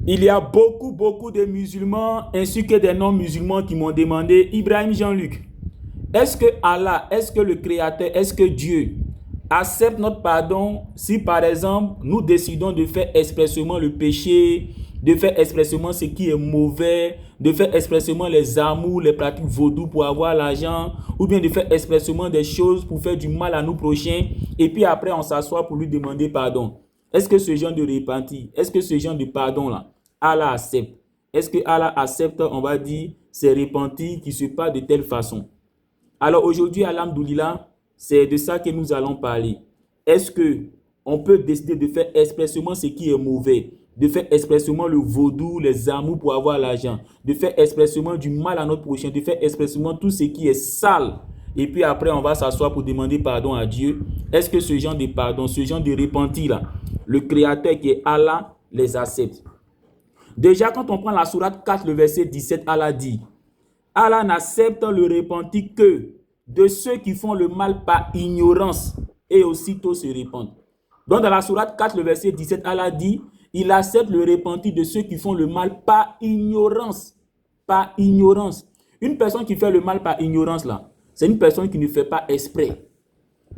Il y a beaucoup de musulmans ainsi que des non-musulmans qui m'ont demandé, Ibrahim Jean-Luc, est-ce que Allah, est-ce que le Créateur, est-ce que Dieu accepte notre pardon si par exemple nous décidons de faire expressément le péché, de faire expressément ce qui est mauvais, de faire expressément les amours, les pratiques vaudou pour avoir l'argent, ou bien de faire expressément des choses pour faire du mal à nos prochains, et puis après on s'assoit pour lui demander pardon. Est-ce que ce genre de repentir, est-ce que ce genre de pardon-là, Allah accepte? Est-ce que Allah accepte, on va dire, ces repentis qui se passent de telle façon? Alors aujourd'hui, alhamdoulilah, c'est de ça que nous allons parler. Est-ce que on peut décider de faire expressément ce qui est mauvais, de faire expressément le vaudou, les amours pour avoir l'argent, de faire expressément du mal à notre prochain, de faire expressément tout ce qui est sale, et puis après on va s'asseoir pour demander pardon à Dieu? Est-ce que ce genre de pardon, ce genre de repentir là, le Créateur qui est Allah les accepte? Déjà, quand on prend la sourate 4, le verset 17, Allah dit, Allah n'accepte le repentir que de ceux qui font le mal par ignorance et aussitôt se répandent. Donc dans la sourate 4, le verset 17, Allah dit, il accepte le repentir de ceux qui font le mal par ignorance. Par ignorance. Une personne qui fait le mal par ignorance, là, c'est une personne qui ne fait pas exprès.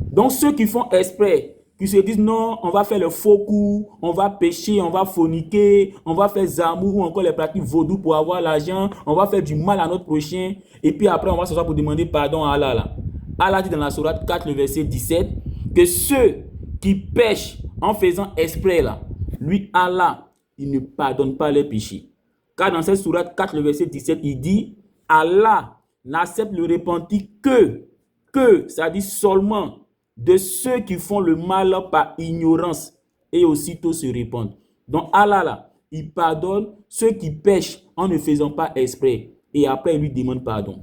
Donc ceux qui font exprès, qui se disent non, on va faire le faux coup, on va pécher, on va forniquer, on va faire zamour ou encore les pratiques vaudou pour avoir l'argent, on va faire du mal à notre prochain, et puis après on va s'asseoir pour demander pardon à Allah. Là. Allah dit dans la sourate 4, le verset 17, que ceux qui pêchent en faisant exprès, là, lui Allah, il ne pardonne pas les péchés. Car dans cette sourate 4, le verset 17, il dit, Allah n'accepte le repentir que, ça dit seulement, de ceux qui font le mal par ignorance et aussitôt se répandent. Donc Allah là, il pardonne ceux qui pêchent en ne faisant pas exprès et après il lui demande pardon.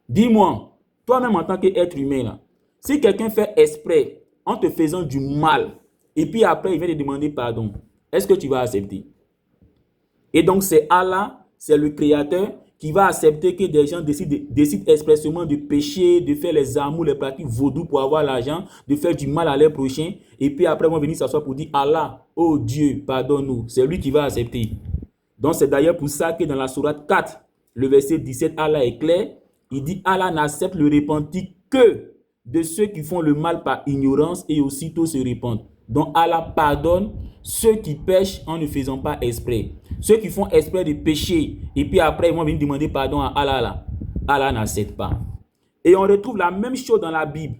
Dis-moi, toi-même en tant qu'être humain là, si quelqu'un fait exprès en te faisant du mal et puis après il vient te demander pardon, est-ce que tu vas accepter? Et donc c'est Allah, c'est le Créateur qui va accepter que des gens décident expressément de pécher, de faire les amours, les pratiques vaudou pour avoir l'argent, de faire du mal à leurs prochains. Et puis après, ils vont venir s'asseoir pour dire, Allah, oh Dieu, pardonne-nous. C'est lui qui va accepter. Donc c'est d'ailleurs pour ça que dans la sourate 4, le verset 17, Allah est clair. Il dit, Allah n'accepte le repentir que de ceux qui font le mal par ignorance et aussitôt se répandent. Donc Allah pardonne ceux qui pêchent en ne faisant pas exprès. Ceux qui font exprès de pécher et puis après ils vont venir demander pardon à Allah là. Allah n'accepte pas. Et on retrouve la même chose dans la Bible.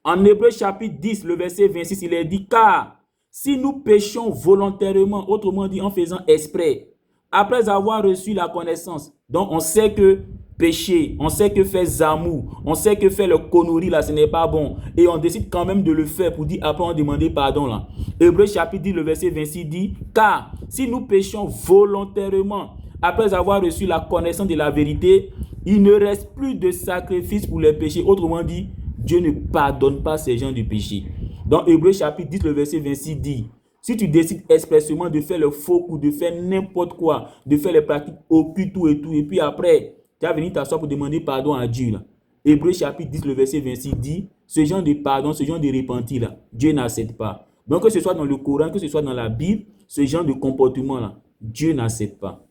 En Hébreux chapitre 10, le verset 26, il est dit, car si nous péchons volontairement, autrement dit en faisant exprès, après avoir reçu la connaissance, donc on sait que pécher, on sait que faire zamour, on sait que faire le connerie là, ce n'est pas bon. Et on décide quand même de le faire pour dire, après on demander pardon là. Hébreux chapitre 10, le verset 26 dit, car si nous péchons volontairement, après avoir reçu la connaissance de la vérité, il ne reste plus de sacrifice pour les péchés. Autrement dit, Dieu ne pardonne pas ces gens du péché. Dans Hébreux chapitre 10, le verset 26 dit, si tu décides expressément de faire le faux coup, de faire n'importe quoi, de faire les pratiques occultes, tout et tout, et puis après, tu vas venir t'asseoir pour demander pardon à Dieu. Là. Hébreux chapitre 10, le verset 26 dit, ce genre de pardon, ce genre de repentir, là, Dieu n'accepte pas. Donc que ce soit dans le Coran, que ce soit dans la Bible, ce genre de comportement-là, Dieu n'accepte pas.